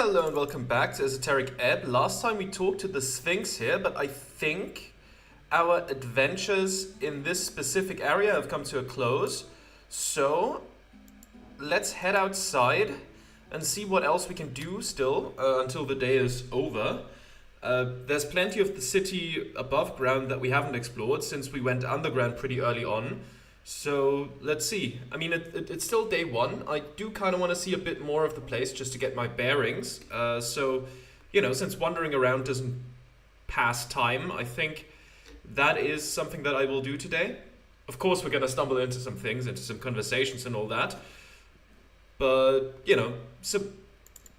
Hello and welcome back to Esoteric Ed. Last time we talked to the Sphinx here, but I think our adventures in this specific area have come to a close. So let's head outside and see what else we can do still until the day is over. There's plenty of the city above ground that we haven't explored since we went underground pretty early on. So let's see. I mean, it's still day one. I do kind of want to see a bit more of the place just to get my bearings. So, you know, since wandering around doesn't pass time, I think that is something that I will do today. Of course, we're going to stumble into some things, into some conversations and all that. But, you know, so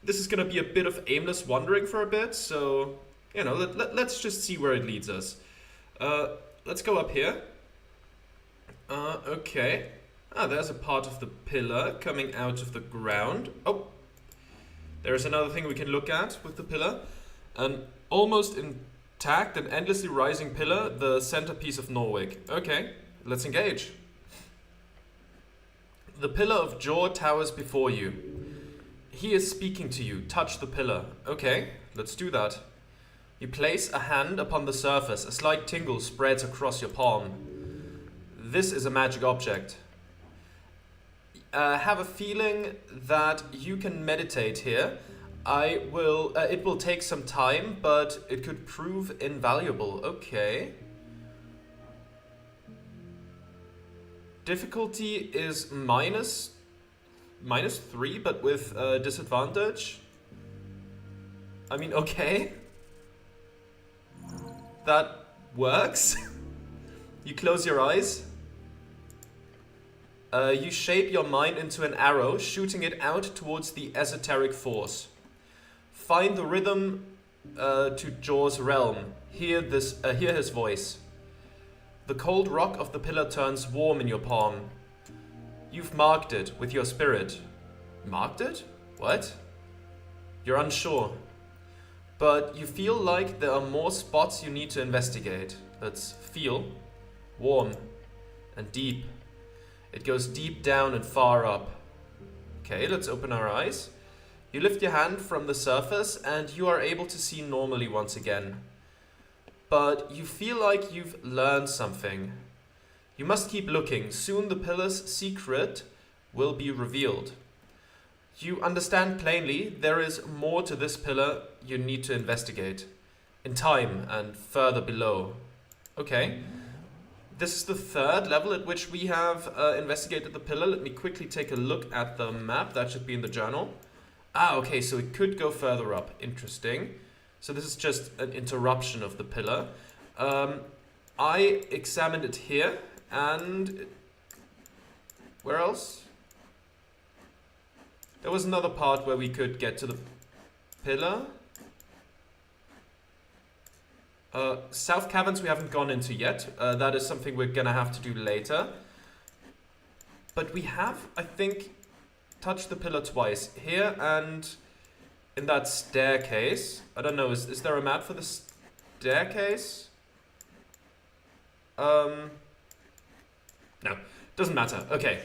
this is going to be a bit of aimless wandering for a bit. So, you know, let's just see where it leads us. Let's go up here. Okay. There's a part of the pillar coming out of the ground. Oh, there's another thing we can look at with the pillar. An almost intact and endlessly rising pillar, the centerpiece of Norwich. Okay, let's engage. The pillar of Jor towers before you. He is speaking to you. Touch the pillar. Okay, let's do that. You place a hand upon the surface. A slight tingle spreads across your palm. This is a magic object. Have a feeling that you can meditate here. It will take some time, but it could prove invaluable. Okay. Difficulty is minus 3, but with disadvantage. I mean, okay. That works. You close your eyes. You shape your mind into an arrow, shooting it out towards the esoteric force. Find the rhythm to Jor's realm. Hear his voice. The cold rock of the pillar turns warm in your palm. You've marked it with your spirit. Marked it? What? You're unsure. But you feel like there are more spots you need to investigate. Let's feel. Warm and deep. It goes deep down and far up. Okay, let's open our eyes. You lift your hand from the surface and you are able to see normally once again. But you feel like you've learned something. You must keep looking. Soon the pillar's secret will be revealed. You understand plainly there is more to this pillar you need to investigate. In time and further below. Okay. This is the third level at which we have investigated the pillar. Let me quickly take a look at the map. That should be in the journal. Okay, so it could go further up. Interesting. So this is just an interruption of the pillar. I examined it here, and where else? There was another part where we could get to the pillar. South Caverns we haven't gone into yet. That is something we're gonna have to do later. But we have, I think, touched the pillar twice. Here and in that staircase. I don't know, is there a map for the staircase? No, doesn't matter. Okay.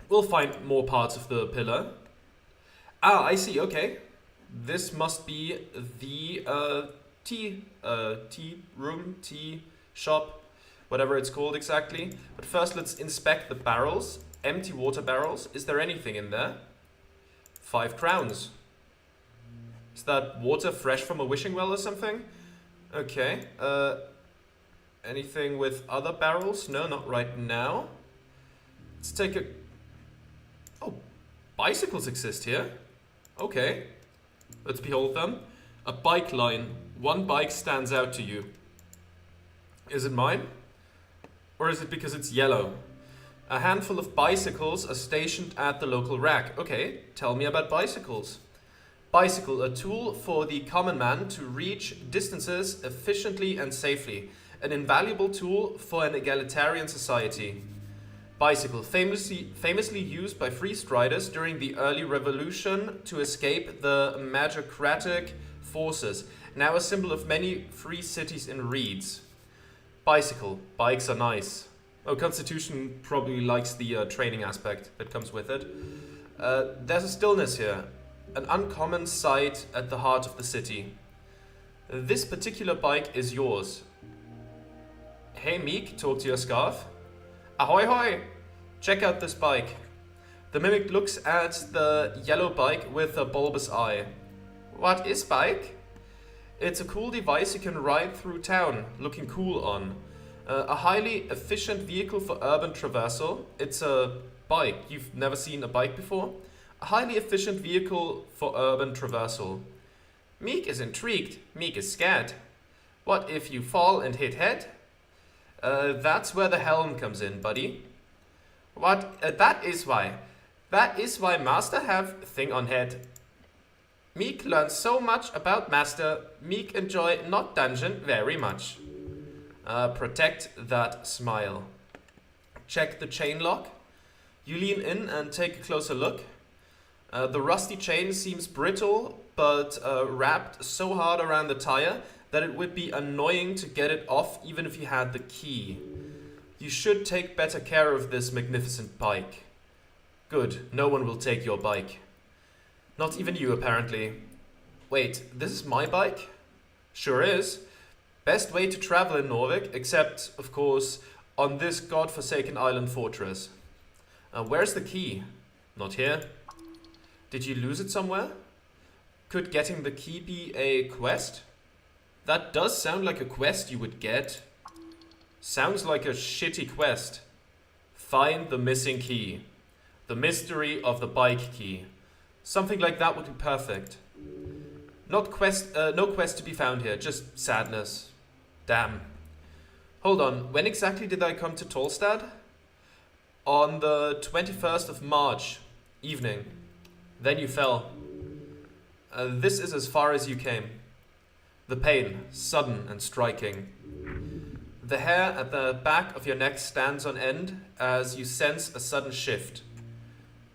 We'll find more parts of the pillar. I see, okay. This must be the tea room, tea shop, whatever it's called exactly. But first let's inspect the barrels. Empty water barrels. Is there anything in there? 5 crowns. Is that water fresh from a wishing well or something? Okay. Anything with other barrels? No, not right now. Let's take a... Oh, bicycles exist here. Okay. Let's behold them. A bike line. One bike stands out to you. Is it mine? Or is it because it's yellow? A handful of bicycles are stationed at the local rack. Okay, tell me about bicycles. Bicycle, a tool for the common man to reach distances efficiently and safely. An invaluable tool for an egalitarian society. Bicycle, famously used by free striders during the early revolution to escape the magocratic forces. Now a symbol of many free cities in reeds. Bicycle. Bikes are nice. Oh, Constitution probably likes the training aspect that comes with it. There's a stillness here. an uncommon sight at the heart of the city. This particular bike is yours. Hey Meek, talk to your scarf. Ahoy hoy! Check out this bike. The mimic looks at the yellow bike with a bulbous eye. What is bike? It's a cool device you can ride through town, looking cool on. A highly efficient vehicle for urban traversal. It's a bike. You've never seen a bike before? A highly efficient vehicle for urban traversal. Meek is intrigued. Meek is scared. What if you fall and hit head? That's where the helm comes in, buddy. What? That is why. That is why Master have thing on head. Meek learns so much about Master. Meek enjoy not dungeon very much. Protect that smile. Check the chain lock. You lean in and take a closer look. The rusty chain seems brittle, but wrapped so hard around the tire that it would be annoying to get it off even if you had the key. You should take better care of this magnificent bike. Good, no one will take your bike. Not even you, apparently. Wait, this is my bike? Sure is. Best way to travel in Norvik, except, of course, on this godforsaken island fortress. Where's the key? Not here. Did you lose it somewhere? Could getting the key be a quest? That does sound like a quest you would get. Sounds like a shitty quest. Find the missing key. The mystery of the bike key. Something like that would be perfect. No quest to be found here, just sadness. Damn. Hold on, when exactly did I come to Tolstad? On the 21st of March, evening. Then you fell. This is as far as you came. The pain, sudden and striking. The hair at the back of your neck stands on end as you sense a sudden shift.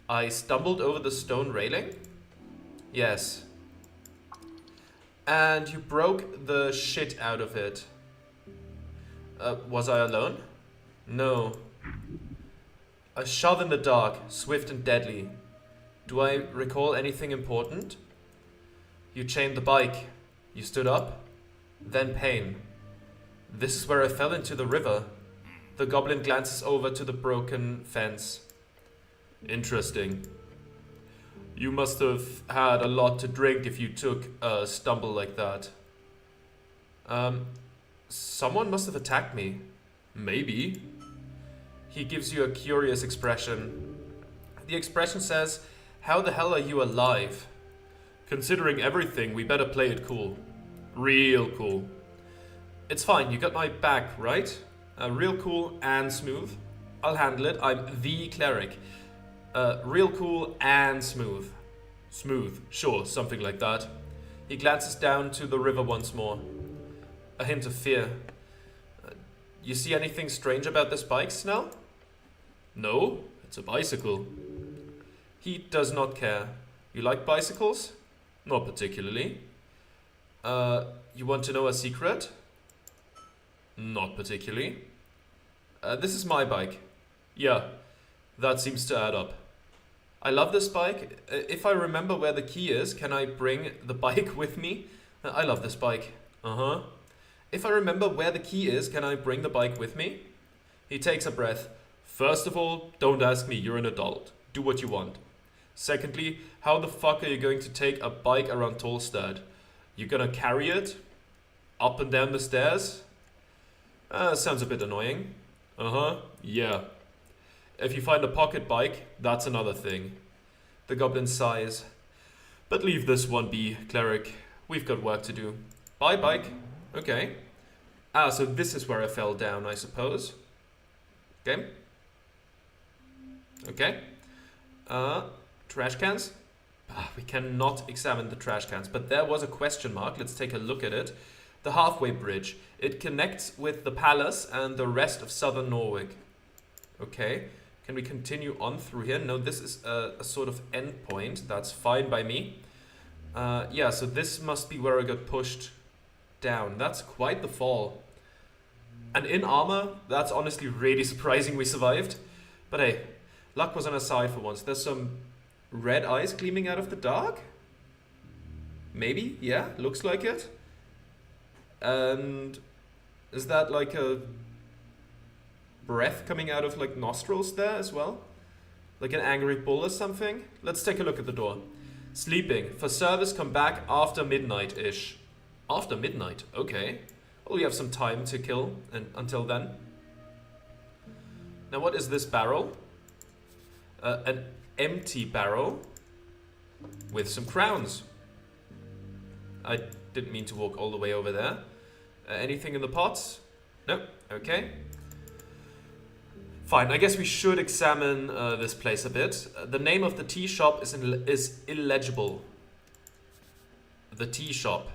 I stumbled over the stone railing? Yes. And you broke the shit out of it. Was I alone? No. A shove in the dark, swift and deadly. Do I recall anything important? You chained the bike. You stood up. Then pain. This is where I fell into the river. The goblin glances over to the broken fence. Interesting. You must have had a lot to drink if you took a stumble like that. Someone must have attacked me. Maybe. He gives you a curious expression. The expression says, "How the hell are you alive?" Considering everything, we better play it cool. Real cool. It's fine, you got my back, right? Real cool and smooth. I'll handle it, I'm the cleric. Real cool and smooth. Smooth, sure, something like that. He glances down to the river once more. A hint of fear. You see anything strange about this bike, Snell? No, it's a bicycle. He does not care. You like bicycles? Not particularly. You want to know a secret? Not particularly. This is my bike. Yeah, that seems to add up. I love this bike. If I remember where the key is, can I bring the bike with me? I love this bike. Uh-huh. If I remember where the key is, can I bring the bike with me? He takes a breath. First of all, don't ask me, you're an adult. Do what you want. Secondly, how the fuck are you going to take a bike around Tolstad? You gonna carry it? Up and down the stairs? Sounds a bit annoying. Uh-huh, yeah. If you find a pocket bike, that's another thing. The goblin sighs. But leave this one be, cleric. We've got work to do. Bye, bike. Okay. So this is where I fell down, I suppose. Okay. Okay. Trash cans? We cannot examine the trash cans, but there was a question mark. Let's take a look at it. The halfway bridge. It connects with the palace and the rest of southern Norway. Okay. Can we continue on through here? No, this is a sort of end point. That's fine by me. Yeah, so this must be where I got pushed down. That's quite the fall. And in armor, that's honestly really surprising we survived. But hey, luck was on our side for once. There's some red eyes gleaming out of the dark? Maybe, yeah, looks like it. And is that like a breath coming out of like nostrils there as well? Like an angry bull or something? Let's take a look at the door. Sleeping. For service, come back after midnight-ish. After midnight, okay. Well, we have some time to kill and until then. Now what is this barrel? An empty barrel with some crowns. I didn't mean to walk all the way over there. Anything in the pots? No, okay. Fine, I guess we should examine this place a bit. The name of the tea shop is illegible. The tea shop.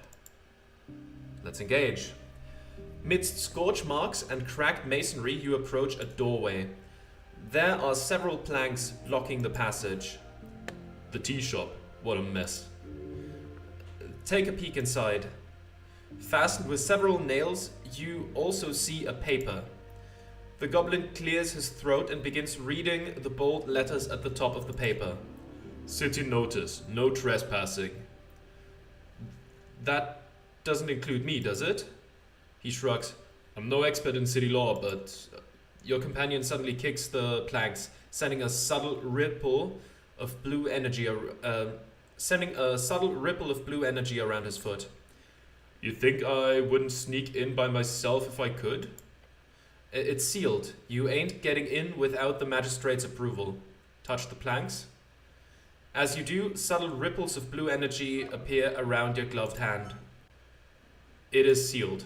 Let's engage. Midst scorch marks and cracked masonry, you approach a doorway. There are several planks blocking the passage. The tea shop. What a mess. Take a peek inside. Fastened with several nails, you also see a paper. The goblin clears his throat and begins reading the bold letters at the top of the paper. City notice, no trespassing. That doesn't include me, does it? He shrugs. I'm no expert in city law, but your companion suddenly kicks the planks, sending a subtle ripple of blue energy around his foot. You think I wouldn't sneak in by myself if I could? It's sealed. You ain't getting in without the magistrate's approval. Touch the planks. As you do, subtle ripples of blue energy appear around your gloved hand. It is sealed.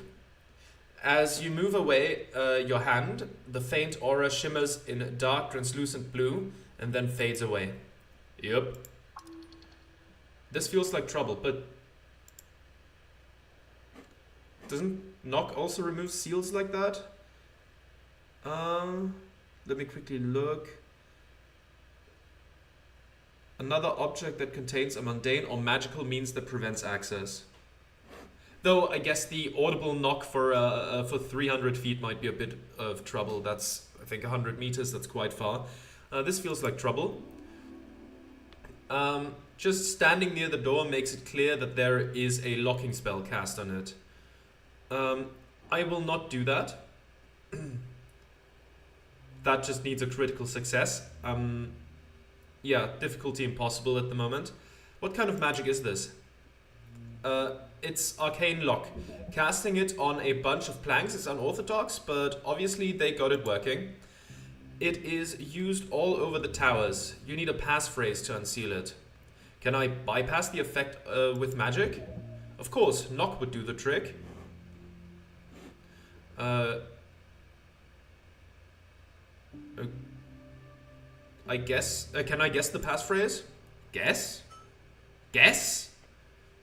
As you move away your hand, the faint aura shimmers in dark translucent blue and then fades away. Yep. This feels like trouble, but doesn't knock also remove seals like that? Let me quickly look. Another object that contains a mundane or magical means that prevents access. Though I guess the audible knock for 300 feet might be a bit of trouble. That's, I think, 100 meters. That's quite far. This feels like trouble. Just standing near the door makes it clear that there is a locking spell cast on it. I will not do that. That just needs a critical success. Yeah, difficulty impossible at the moment. What kind of magic is this? It's arcane lock. Casting it on a bunch of planks is unorthodox, but obviously they got it working. It is used all over the towers. You need a passphrase to unseal it. Can I bypass the effect with magic? Of course, knock would do the trick. I guess. Can I guess the passphrase? Guess? Guess?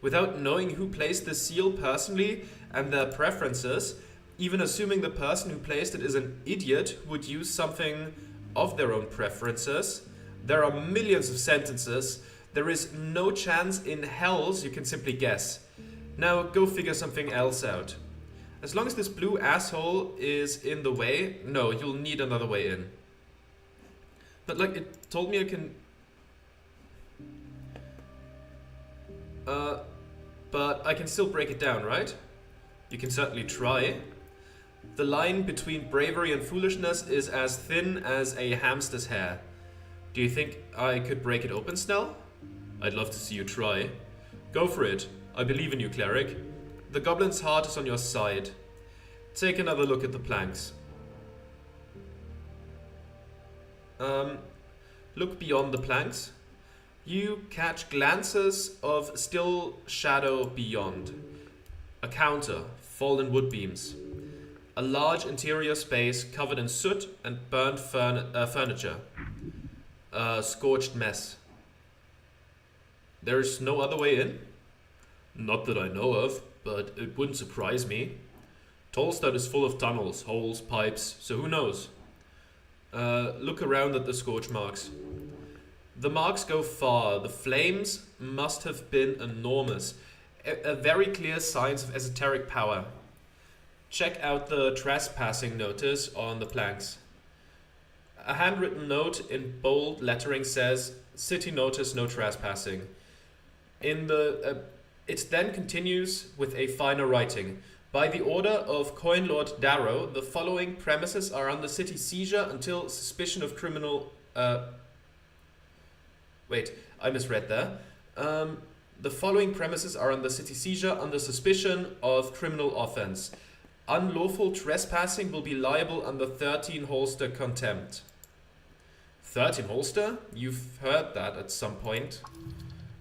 Without knowing who placed the seal personally and their preferences, even assuming the person who placed it is an idiot who would use something of their own preferences, there are millions of sentences. There is no chance in hells you can simply guess. Now go figure something else out. As long as this blue asshole is in the way, no, you'll need another way in. But like, it told me I can... but I can still break it down, right? You can certainly try. The line between bravery and foolishness is as thin as a hamster's hair. Do you think I could break it open, Snell? I'd love to see you try. Go for it. I believe in you, cleric. The goblin's heart is on your side. Take another look at the planks. Look beyond the planks. You catch glances of still shadow beyond. A counter, fallen wood beams. A large interior space covered in soot and burnt furniture. A scorched mess. There is no other way in? Not that I know of, but it wouldn't surprise me. Tolstad is full of tunnels, holes, pipes, so who knows? Look around at the scorch marks. The marks go far. The flames must have been enormous. A very clear signs of esoteric power. Check out the trespassing notice on the planks. A handwritten note in bold lettering says, "City notice, no trespassing." In the It then continues with a final writing. By the order of Coin Lord Darrow, the following premises are under city seizure until suspicion of criminal... Wait, I misread there. The following premises are under city seizure under suspicion of criminal offense. Unlawful trespassing will be liable under 13 holster contempt. 13 holster? You've heard that at some point.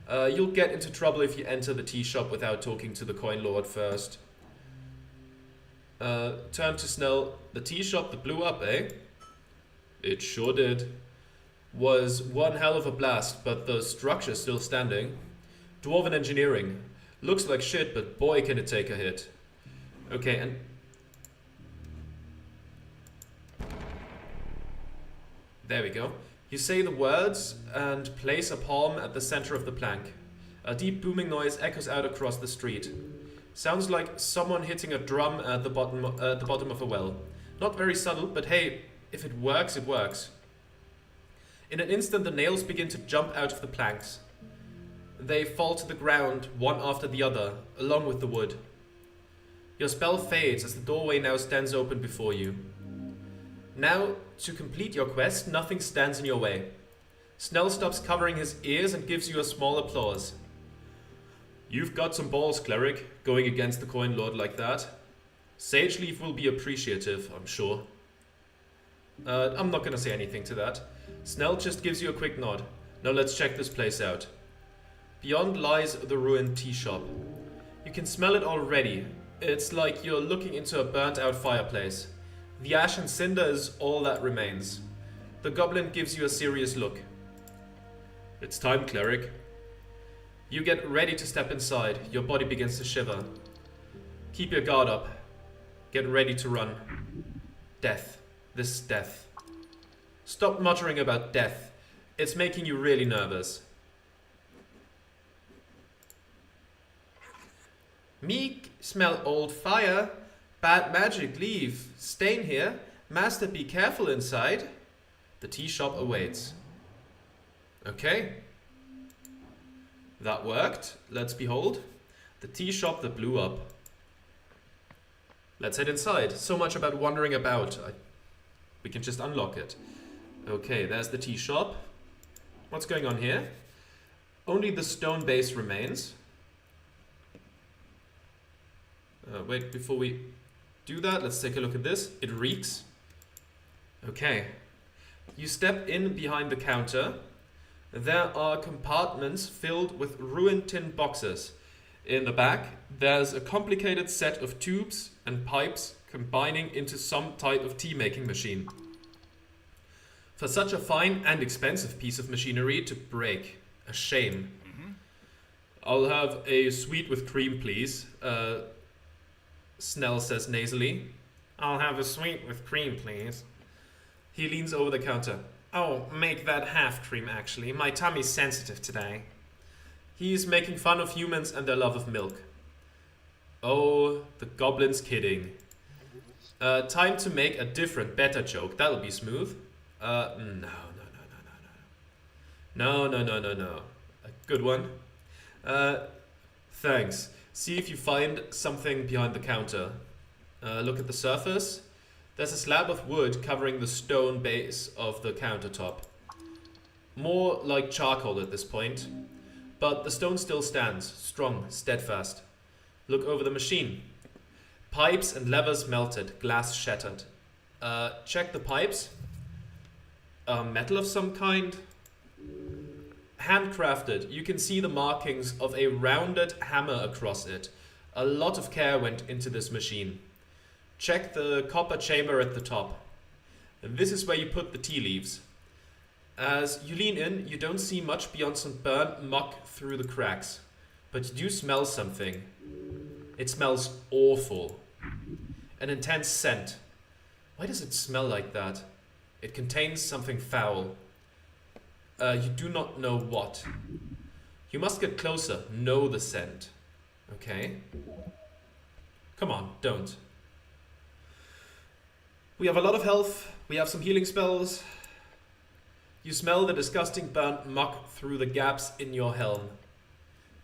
You'll get into trouble if you enter the tea shop without talking to the coin lord first. Turn to Snell. The tea shop that blew up, eh? It sure did. Was one hell of a blast, but the structure's still standing. Dwarven engineering. Looks like shit, but boy can it take a hit. Okay, and... There we go. You say the words and place a palm at the center of the plank. A deep booming noise echoes out across the street. Sounds like someone hitting a drum at the bottom of a well. Not very subtle, but hey, if it works, it works. In an instant, the nails begin to jump out of the planks. They fall to the ground, one after the other, along with the wood. Your spell fades as the doorway now stands open before you. Now, to complete your quest, nothing stands in your way. Snell stops covering his ears and gives you a small applause. You've got some balls, cleric, going against the coin lord like that. Sage Leaf will be appreciative, I'm sure. I'm not gonna say anything to that. Snell just gives you a quick nod. Now let's check this place out. Beyond lies the ruined tea shop. You can smell it already. It's like you're looking into a burnt out fireplace. The ash and cinder is all that remains. The goblin gives you a serious look. It's time, cleric. You get ready to step inside. Your body begins to shiver. Keep your guard up. Get ready to run. Death. This death. Stop muttering about death. It's making you really nervous. Me smell old fire. Bad magic, leave. Stain here. Master, be careful inside. The tea shop awaits. Okay. That worked. Let's behold. The tea shop that blew up. Let's head inside. So much about wandering about. We can just unlock it. Okay, there's the tea shop. What's going on here? Only the stone base remains. Wait, before we do that, let's take a look at this. It reeks. Okay. You step in behind the counter. There are compartments filled with ruined tin boxes. In the back, there's a complicated set of tubes and pipes combining into some type of tea-making machine. For such a fine and expensive piece of machinery to break. A shame. I'll have a sweet with cream, please. Snell says nasally. I'll have a sweet with cream, please. He leans over the counter. Oh, make that half cream, actually. My tummy's sensitive today. He's making fun of humans and their love of milk. Oh, the goblin's kidding. Time to make a different, better joke. That'll be smooth. No. A good one. Thanks. See if you find something behind the counter. Look at the surface. There's a slab of wood covering the stone base of the countertop. More like charcoal at this point. But the stone still stands, strong, steadfast. Look over the machine. Pipes and levers melted, glass shattered. Check the pipes. Metal of some kind. Handcrafted. You can see the markings of a rounded hammer across it. A lot of care went into this machine. Check the copper chamber at the top. And this is where you put the tea leaves. As you lean in, you don't see much beyond some burnt muck through the cracks. But you do smell something. It smells awful. An intense scent. Why does it smell like that? It contains something foul. You do not know what. You must get closer. Know the scent. Okay? Come on, don't. We have a lot of health. We have some healing spells. You smell the disgusting burnt muck through the gaps in your helm.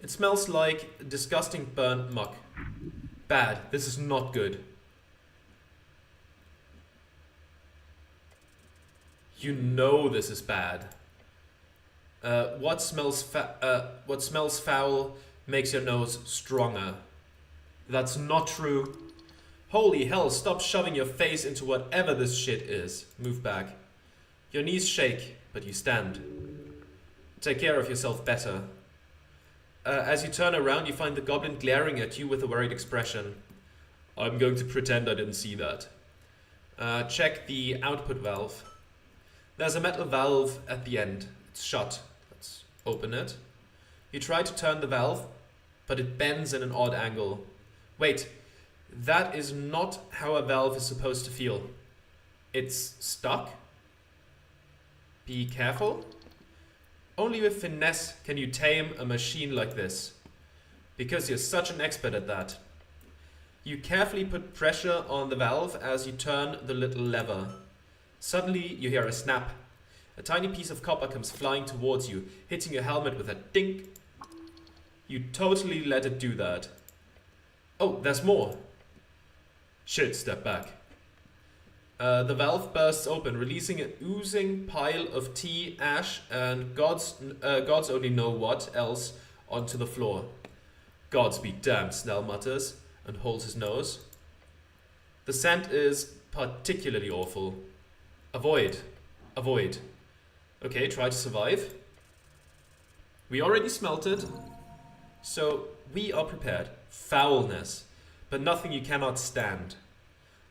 It smells like disgusting burnt muck. Bad. This is not good. You know this is bad. What smells foul makes your nose stronger. That's not true. Holy hell, stop shoving your face into whatever this shit is. Move back. Your knees shake, but you stand. Take care of yourself better. As you turn around, you find the goblin glaring at you with a worried expression. I'm going to pretend I didn't see that. Check the output valve. There's a metal valve at the end. It's shut. Let's open it. You try to turn the valve, but it bends in an odd angle. Wait, that is not how a valve is supposed to feel. It's stuck? Be careful. Only with finesse can you tame a machine like this, because you're such an expert at that. You carefully put pressure on the valve as you turn the little lever. Suddenly you hear a snap. A tiny piece of copper comes flying towards you, hitting your helmet with a dink. You totally let it do that. Oh, there's more. Shit, step back. The valve bursts open, releasing an oozing pile of tea, ash, and gods only know what else onto the floor. Gods be damned, Snell mutters and holds his nose. The scent is particularly awful. Avoid. Avoid. Okay, try to survive. We already smelt it, so we are prepared. Foulness, but nothing you cannot stand.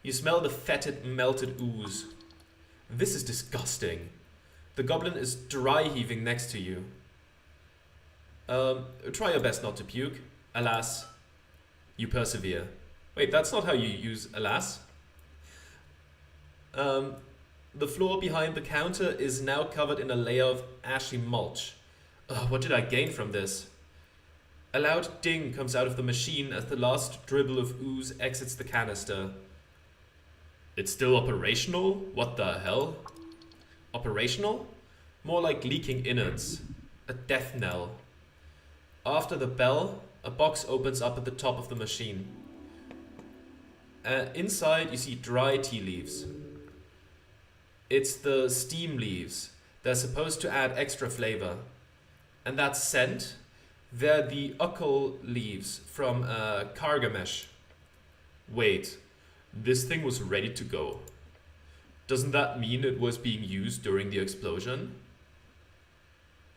You smell the fetid, melted ooze. This is disgusting. The goblin is dry heaving next to you. Try your best not to puke. Alas, you persevere. Wait, that's not how you use alas. The floor behind the counter is now covered in a layer of ashy mulch. What did I gain from this? A loud ding comes out of the machine as the last dribble of ooze exits the canister. It's still operational? What the hell? Operational? More like leaking innards. A death knell. After the bell, a box opens up at the top of the machine. Inside you see dry tea leaves. It's the steam leaves. They're supposed to add extra flavor. And that scent? They're the uckle leaves from Kargamesh. Wait, this thing was ready to go. Doesn't that mean it was being used during the explosion?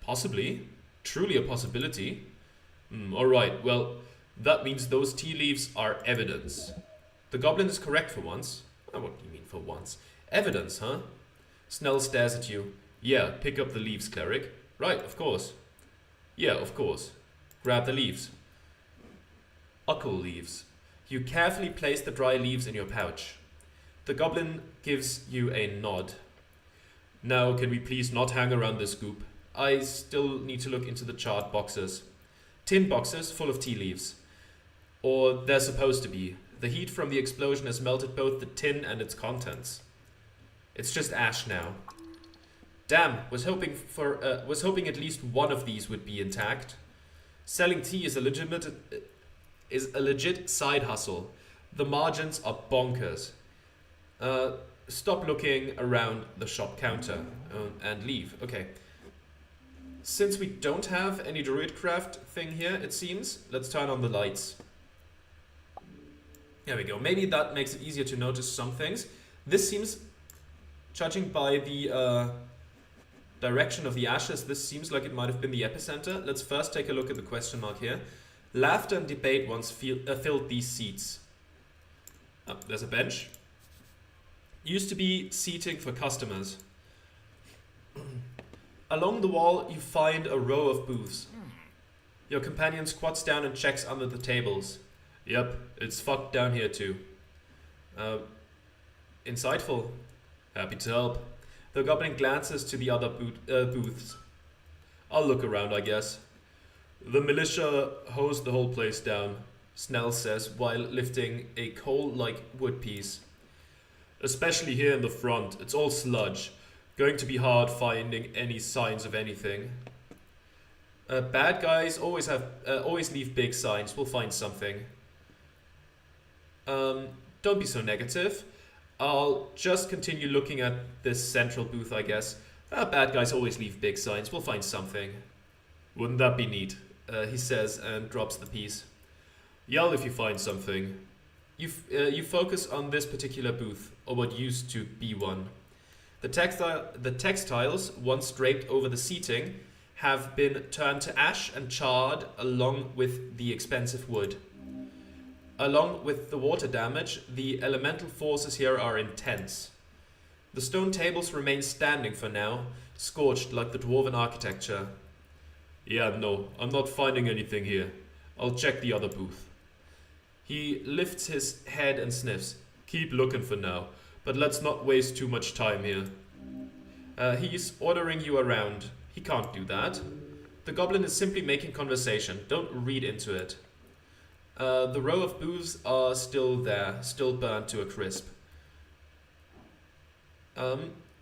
Possibly. Truly a possibility. Alright, well, that means those tea leaves are evidence. The goblin is correct for once. What do you mean for once? Evidence, huh? Snell stares at you. Yeah, pick up the leaves, cleric. Right, of course. Yeah, of course. Grab the leaves. Uckle leaves. You carefully place the dry leaves in your pouch. The goblin gives you a nod. Now, can we please not hang around this goop? I still need to look into the charred boxes. Tin boxes full of tea leaves. Or they're supposed to be. The heat from the explosion has melted both the tin and its contents. It's just ash now. Damn, was hoping at least one of these would be intact. Selling tea is a legit side hustle. The margins are bonkers. Stop looking around the shop counter and leave. Okay. Since we don't have any druidcraft thing here, it seems, let's turn on the lights. There we go. Maybe that makes it easier to notice some things. This seems, judging by the direction of the ashes, this seems like it might have been the epicenter. Let's first take a look at the question mark here. Laughter and debate once filled these seats. Oh, there's a bench. Used to be seating for customers. Along the wall, you find a row of booths. Your companion squats down and checks under the tables. Yep, it's fucked down here too. Insightful. Happy to help. The goblin glances to the other booths. I'll look around, I guess. The militia hosed the whole place down, Snell says while lifting a coal-like wood piece. Especially here in the front, it's all sludge. Going to be hard finding any signs of anything. Bad guys always leave big signs. We'll find something. Don't be so negative. I'll just continue looking at this central booth, I guess. Bad guys always leave big signs. We'll find something. Wouldn't that be neat? He says and drops the piece. Yell if you find something. You focus on this particular booth, or what used to be one. The textiles, once draped over the seating, have been turned to ash and charred along with the expensive wood. Along with the water damage, the elemental forces here are intense. The stone tables remain standing for now, scorched like the dwarven architecture. Yeah, no, I'm not finding anything here. I'll check the other booth. He lifts his head and sniffs. Keep looking for now, but let's not waste too much time here. He's ordering you around. He can't do that. The goblin is simply making conversation. Don't read into it. The row of booths are still there, still burnt to a crisp.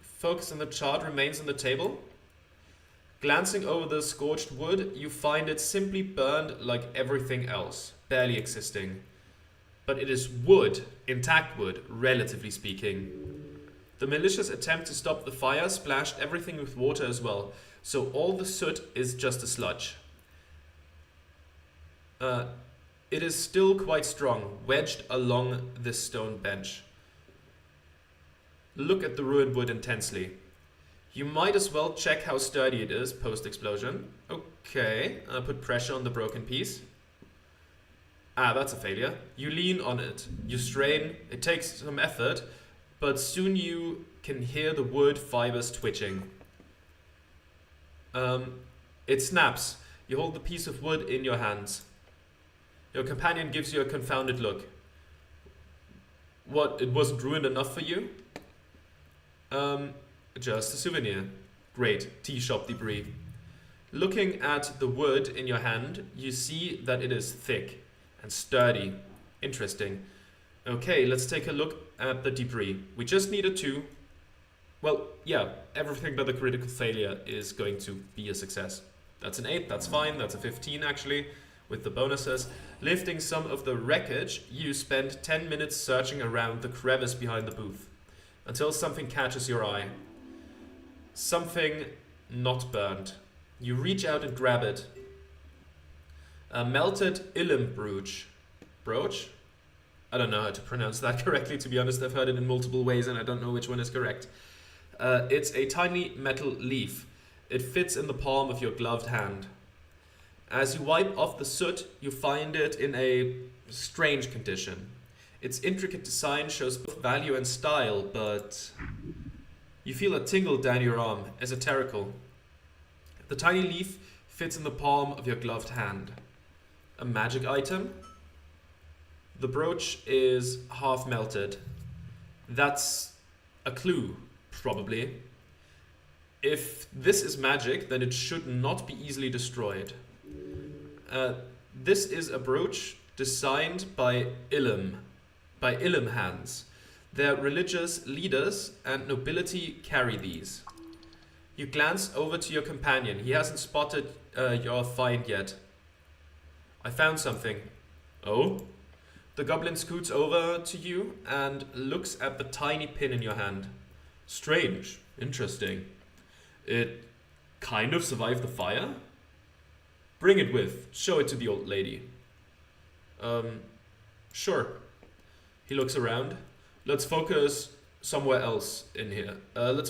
Focus on the chart remains on the table. Glancing over the scorched wood, you find it simply burned like everything else, barely existing. But it is wood, intact wood, relatively speaking. The malicious attempt to stop the fire splashed everything with water as well, so all the soot is just a sludge. It is still quite strong, wedged along this stone bench. Look at the ruined wood intensely. You might as well check how sturdy it is post-explosion. Okay, put pressure on the broken piece. That's a failure. You lean on it. You strain. It takes some effort, but soon you can hear the wood fibers twitching. It snaps. You hold the piece of wood in your hands. Your companion gives you a confounded look. What, it wasn't ruined enough for you? Just a souvenir. Great, tea shop debris. Looking at the wood in your hand, you see that it is thick and sturdy. Interesting. Okay, let's take a look at the debris. We just need a 2. Well, yeah, everything but the critical failure is going to be a success. That's an 8, that's fine, that's a 15 actually, with the bonuses. Lifting some of the wreckage, you spend 10 minutes searching around the crevice behind the booth, until something catches your eye. Something not burned. You reach out and grab it. A melted illum brooch. Brooch? I don't know how to pronounce that correctly, to be honest. I've heard it in multiple ways and I don't know which one is correct. It's a tiny metal leaf. It fits in the palm of your gloved hand. As you wipe off the soot, you find it in a strange condition. Its intricate design shows both value and style, but you feel a tingle down your arm, esoterical. The tiny leaf fits in the palm of your gloved hand. A magic item? The brooch is half melted. That's a clue, probably. If this is magic, then it should not be easily destroyed. This is a brooch designed by Illum hands. Their religious leaders and nobility carry these. You glance over to your companion. He hasn't spotted your find yet. I found something. Oh? The goblin scoots over to you and looks at the tiny pin in your hand. Strange. Interesting. It kind of survived the fire? Bring it with. Show it to the old lady. Sure. He looks around. Let's focus somewhere else in here. Let's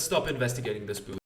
stop investigating this booth.